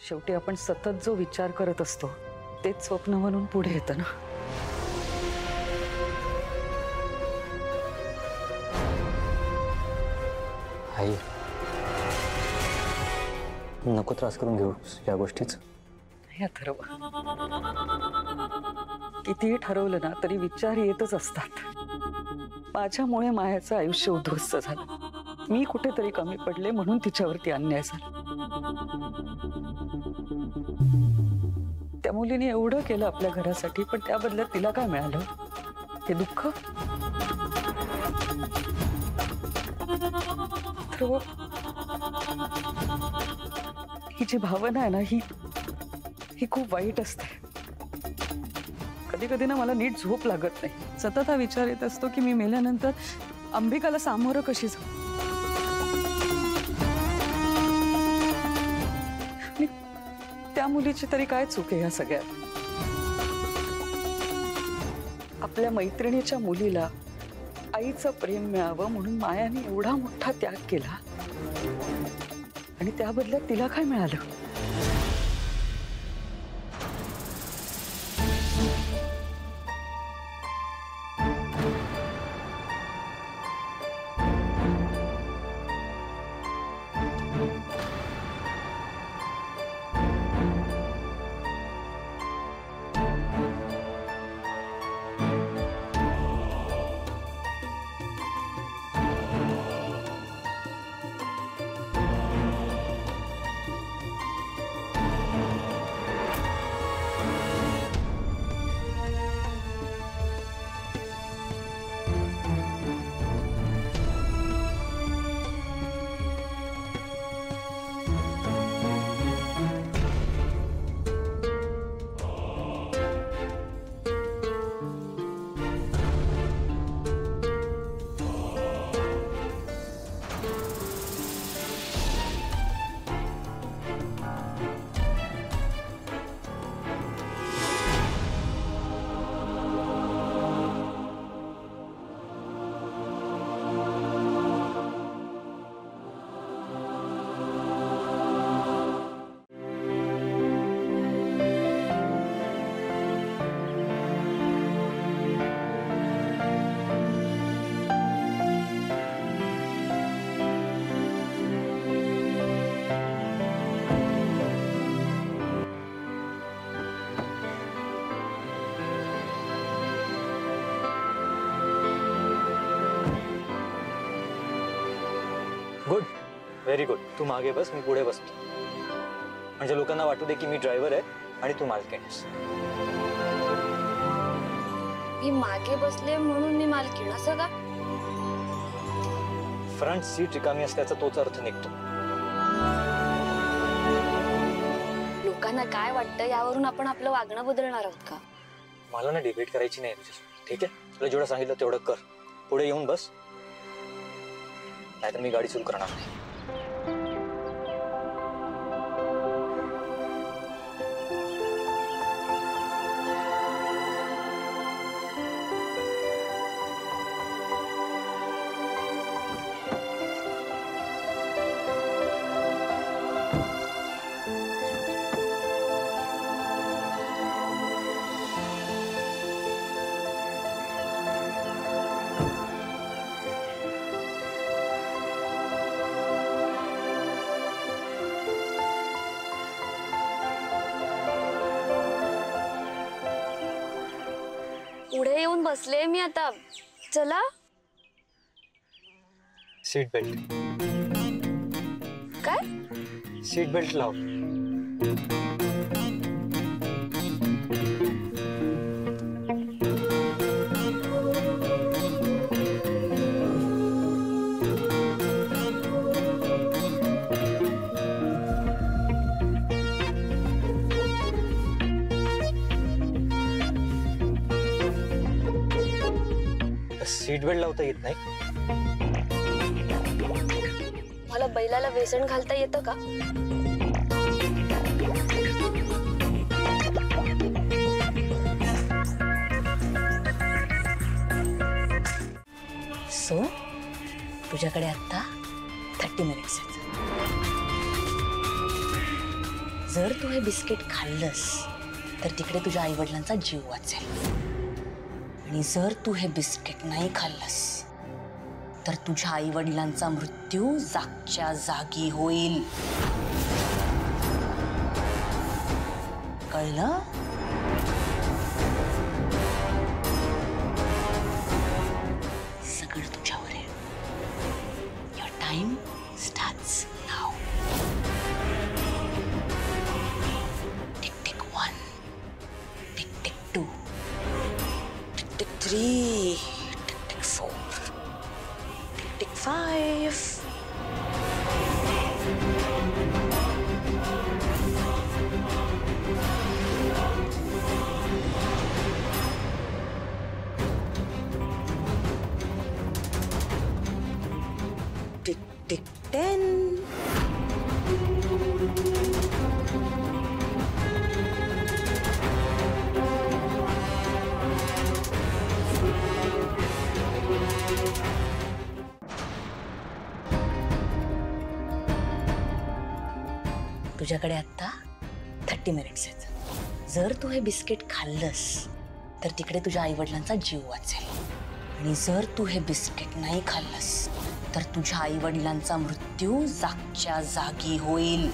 शेवटी आपण सतत जो विचार करत असतो तेच स्वप्न म्हणून पुढे येतं ना. आई, नको त्रास करून घेऊ या गोष्टीच. हे ठरव, कितीही ठरवलं ना तरी विचार येतच असतात. माझ्यामुळे मायाचं आयुष्य उद्ध्वस्त झालं. मी कुठेतरी कमी पडले म्हणून तिच्यावरती अन्याय झाला. त्या मुलीने एवढं केलं आपल्या घरासाठी, पण त्या बदल्यात तिला काय मिळालं? हे दुःख. ही जी भावना आहे ना ही खूप वाईट असते. कधी कधी ना मला नीट झोप लागत नाही. सतत हा विचार येत असतो की मी मेल्यानंतर अंबिकाला सामोरं कशी जाऊ. त्या मुलीची तरी काय चूक आहे या सगळ्यात? आपल्या मैत्रिणीच्या मुलीला आईचं प्रेम मिळावं म्हणून मायाने एवढा मोठा त्याग केला आणि त्या बदल्यात तिला काय मिळालं? Good, very good. तू मागे बस, मी पुढे बसतो. म्हणजे लोकांना वाटू दे की मी ड्रायव्हर आहे आणि तू मालकीण आहेस. मी मागे बसले म्हणून मी मालकीण असं का? फ्रंट सीट रिकामी असल्याचा तोच अर्थ निघतो. लोकांना काय वाटतं यावरून आपण आपलं वागणं बदलणार आहोत का? मला ना डिबेट करायची नाही तुझ्यासोबत. ठीक आहे, तुला जेवढं सांगितलं तेवढं कर. पुढे येऊन बस, नाहीतर मी गाडी सुरू करणार नाही. पुढे येऊन बसले मी आता. चला. Seat belt. काय? सीट बेल्ट लाव. सीट बेल्ट लावता येत नाही? मला बैलाला वेसण घालता येतं का? सो तुझ्याकडे आता 30 मिनिट्स आहेत. जर तू हे बिस्किट खाल्लंस तर तिकडे तुझ्या आई वडिलांचा जीव वाचेल आणि जर तू हे बिस्किट नाही खाल्लंस तर तुझ्या आई वडिलांचा मृत्यू जागच्या जागी होईल. कळलं? सगळं तुझ्यावर आहे. Your time starts now. Tick tick 1, tick tick 2, tick tick 3, tick tick 4, tick tick 5. Tick tick 10. तुझ्याकडे आता 30 मिनिट्स आहेत. जर तू हे बिस्किट खाल्लंस तर तिकडे तुझ्या आई वडिलांचा जीव वाचेल आणि जर तू हे बिस्किट नाही खाल्लंस तर तुझ्या आई वडिलांचा मृत्यू जागच्या जागी होईल.